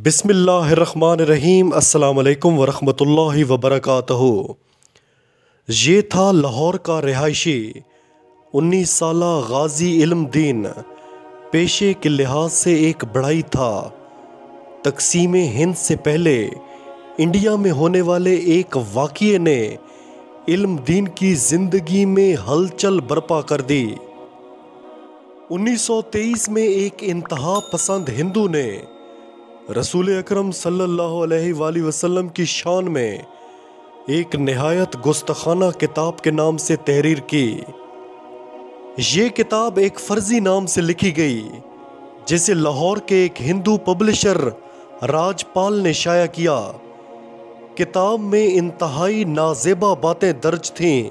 بسم اللہ الرحمن الرحیم۔ السلام علیکم ورحمۃ اللہ وبرکاتہ۔ یہ تھا لاہور کا رہائشی 19 سالہ غازی علم دین۔ پیشے کے لحاظ سے ایک بڑائی تھا۔ تقسیم ہند سے پہلے انڈیا میں ہونے والے ایک واقعے نے علم دین کی زندگی میں ہلچل برپا کر دی۔ 1923 میں ایک انتہا پسند ہندو نے رسول اکرم صلی اللہ علیہ وآلہ وسلم کی شان میں ایک نہایت گستاخانہ کتاب کے نام سے تحریر کی۔ یہ کتاب ایک فرضی نام سے لکھی گئی جسے لاہور کے ایک ہندو پبلشر راج پال نے شائع کیا۔ کتاب میں انتہائی نازیبا باتیں درج تھیں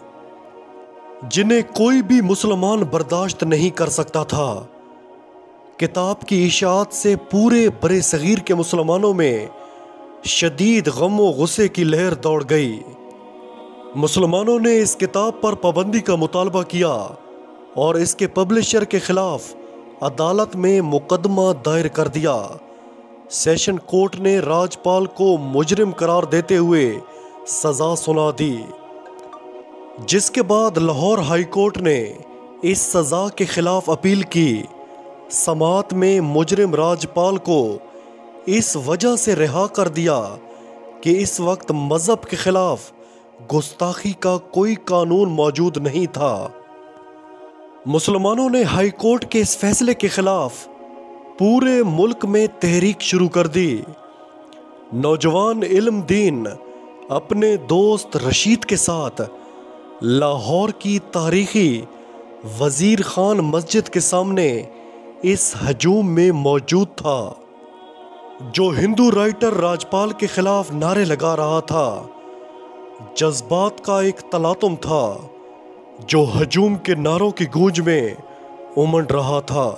جنہیں کوئی بھی مسلمان برداشت نہیں کر سکتا تھا۔ کتاب کی اشاعت سے پورے برِ صغیر کے مسلمانوں میں شدید غم و غصے کی لہر دوڑ گئی۔ مسلمانوں نے اس کتاب پر پابندی کا مطالبہ کیا اور اس کے پبلشر کے خلاف عدالت میں مقدمہ دائر کر دیا۔ سیشن کورٹ نے راجپال کو مجرم قرار دیتے ہوئے سزا سنا دی، جس کے بعد لاہور ہائی کورٹ نے اس سزا کے خلاف اپیل کی۔ سماعت میں مجرم راجپال کو اس وجہ سے رہا کر دیا کہ اس وقت مذہب کے خلاف گستاخی کا کوئی قانون موجود نہیں تھا۔ مسلمانوں نے ہائی کورٹ کے اس فیصلے کے خلاف پورے ملک میں تحریک شروع کر دی۔ نوجوان علم دین اپنے دوست رشید کے ساتھ لاہور کی تاریخی وزیر خان مسجد کے سامنے اس ہجوم میں موجود تھا جو ہندو رائٹر راجپال کے خلاف نعرے لگا رہا تھا۔ جذبات کا ایک تلاطم تھا جو ہجوم کے نعروں کی گونج میں امنڈ رہا تھا۔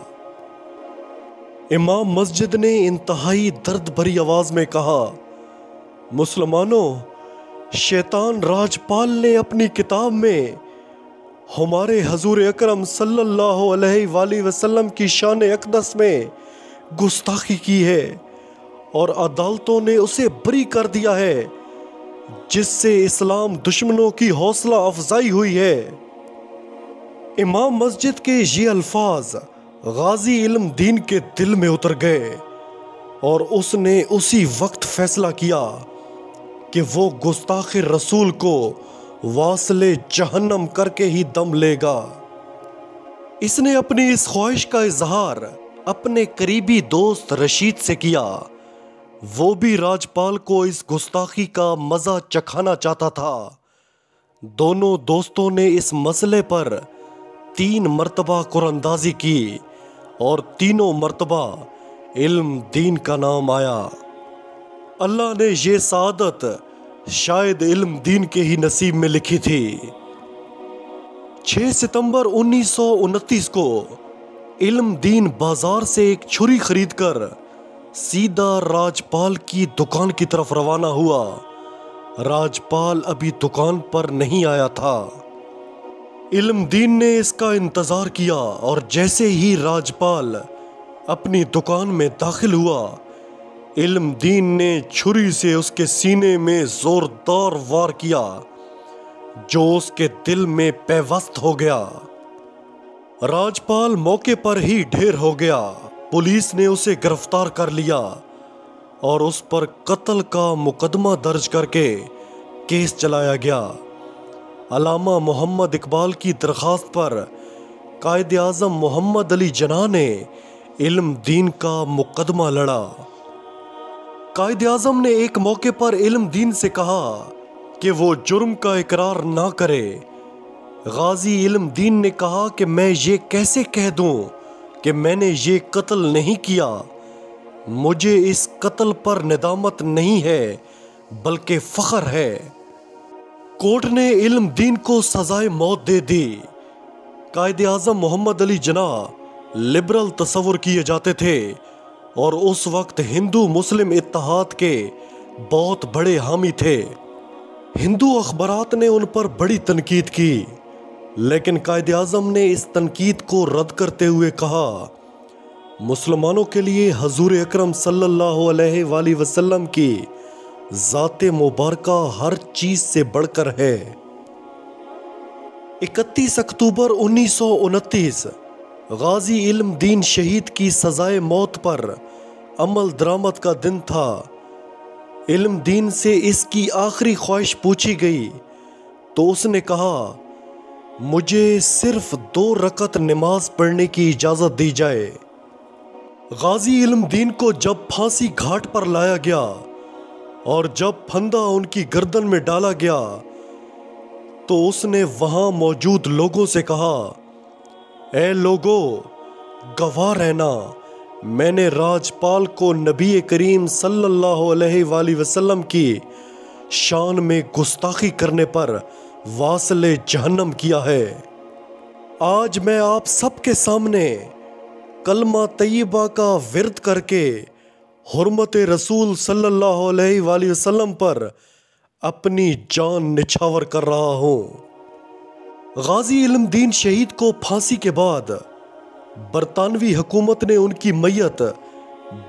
امام مسجد نے انتہائی درد بھری آواز میں کہا، مسلمانوں، شیطان راجپال نے اپنی کتاب میں ہمارے حضور اکرم صلی اللہ علیہ وآلہ وسلم کی شان اقدس میں گستاخی کی ہے اور عدالتوں نے اسے بری کر دیا ہے، جس سے اسلام دشمنوں کی حوصلہ افزائی ہوئی ہے۔ امام مسجد کے یہ الفاظ غازی علم دین کے دل میں اتر گئے اور اس نے اسی وقت فیصلہ کیا کہ وہ گستاخ رسول کو واصل جہنم کر کے ہی دم لے گا۔ اس نے اپنی اس خواہش کا اظہار اپنے قریبی دوست رشید سے کیا۔ وہ بھی راجپال کو اس گستاخی کا مزہ چکھانا چاہتا تھا۔ دونوں دوستوں نے اس مسئلے پر 3 مرتبہ قرآن اندازی کی اور تینوں مرتبہ علم دین کا نام آیا۔ اللہ نے یہ سعادت شاید علم دین کے ہی نصیب میں لکھی تھی۔ 6 ستمبر 1929 کو علم دین بازار سے ایک چھری خرید کر سیدھا راجپال کی دکان کی طرف روانہ ہوا۔ راجپال ابھی دکان پر نہیں آیا تھا۔ علم دین نے اس کا انتظار کیا اور جیسے ہی راجپال اپنی دکان میں داخل ہوا، علم دین نے چھری سے اس کے سینے میں زوردار وار کیا جو اس کے دل میں پیوست ہو گیا۔ راجپال موقع پر ہی ڈھیر ہو گیا۔ پولیس نے اسے گرفتار کر لیا اور اس پر قتل کا مقدمہ درج کر کے کیس چلایا گیا۔ علامہ محمد اقبال کی درخواست پر قائد اعظم محمد علی جناح نے علم دین کا مقدمہ لڑا۔ قائد اعظم نے ایک موقع پر علم دین سے کہا کہ وہ جرم کا اقرار نہ کرے۔ غازی علم دین نے کہا کہ میں یہ کیسے کہہ دوں کہ میں نے یہ قتل نہیں کیا؟ مجھے اس قتل پر ندامت نہیں ہے بلکہ فخر ہے۔ کورٹ نے علم دین کو سزائے موت دے دی۔ قائد اعظم محمد علی جناح لبرل تصور کیے جاتے تھے اور اس وقت ہندو مسلم اتحاد کے بہت بڑے حامی تھے۔ ہندو اخبارات نے ان پر بڑی تنقید کی، لیکن قائد اعظم نے اس تنقید کو رد کرتے ہوئے کہا، مسلمانوں کے لیے حضور اکرم صلی اللہ علیہ وآلہ وسلم کی ذات مبارکہ ہر چیز سے بڑھ کر ہے۔ 31 اکتوبر 1929 غازی علم دین شہید کی سزائے موت پر عمل درآمد کا دن تھا۔ علم دین سے اس کی آخری خواہش پوچھی گئی تو اس نے کہا، مجھے صرف 2 رکعت نماز پڑھنے کی اجازت دی جائے۔ غازی علم دین کو جب پھانسی گھاٹ پر لایا گیا اور جب پھندا ان کی گردن میں ڈالا گیا تو اس نے وہاں موجود لوگوں سے کہا، اے لوگو، گواہ رہنا، میں نے راجپال کو نبی کریم صلی اللہ علیہ وآلہ وسلم کی شان میں گستاخی کرنے پر واصل جہنم کیا ہے۔ آج میں آپ سب کے سامنے کلمہ طیبہ کا ورد کر کے حرمت رسول صلی اللہ علیہ وآلہ وسلم پر اپنی جان نچھاور کر رہا ہوں۔ غازی علم دین شہید کو پھانسی کے بعد برطانوی حکومت نے ان کی میت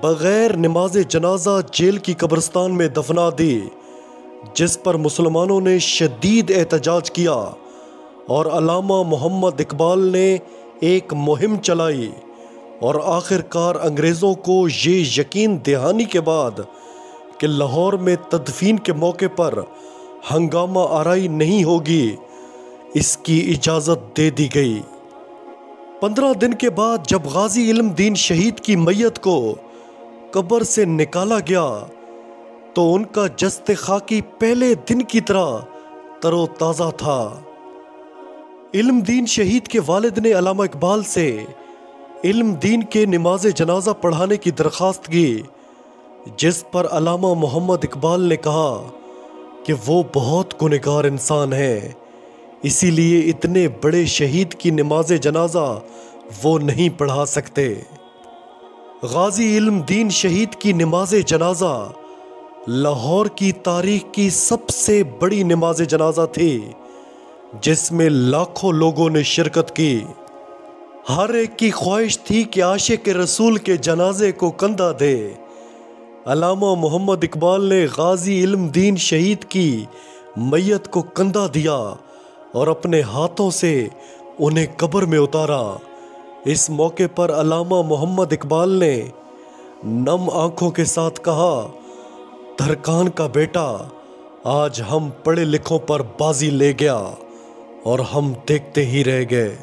بغیر نماز جنازہ جیل کی قبرستان میں دفنا دی، جس پر مسلمانوں نے شدید احتجاج کیا اور علامہ محمد اقبال نے ایک مہم چلائی اور آخر کار انگریزوں کو یہ یقین دہانی کے بعد کہ لاہور میں تدفین کے موقع پر ہنگامہ آرائی نہیں ہوگی، اس کی اجازت دے دی گئی۔ 15 دن کے بعد جب غازی علم دین شہید کی میت کو قبر سے نکالا گیا تو ان کا جسد خاکی پہلے دن کی طرح تر و تازہ تھا۔ علم دین شہید کے والد نے علامہ اقبال سے علم دین کے نماز جنازہ پڑھانے کی درخواست کی، جس پر علامہ محمد اقبال نے کہا کہ وہ بہت گنہگار انسان ہے، اسی لیے اتنے بڑے شہید کی نماز جنازہ وہ نہیں پڑھا سکتے۔ غازی علم دین شہید کی نماز جنازہ لاہور کی تاریخ کی سب سے بڑی نماز جنازہ تھی، جس میں لاکھوں لوگوں نے شرکت کی۔ ہر ایک کی خواہش تھی کہ عاشق رسول کے جنازے کو کندھا دے۔ علامہ محمد اقبال نے غازی علم دین شہید کی میت کو کندھا دیا اور اپنے ہاتھوں سے انہیں قبر میں اتارا۔ اس موقع پر علامہ محمد اقبال نے نم آنکھوں کے ساتھ کہا، ترکان کا بیٹا آج ہم پڑھے لکھوں پر بازی لے گیا اور ہم دیکھتے ہی رہ گئے۔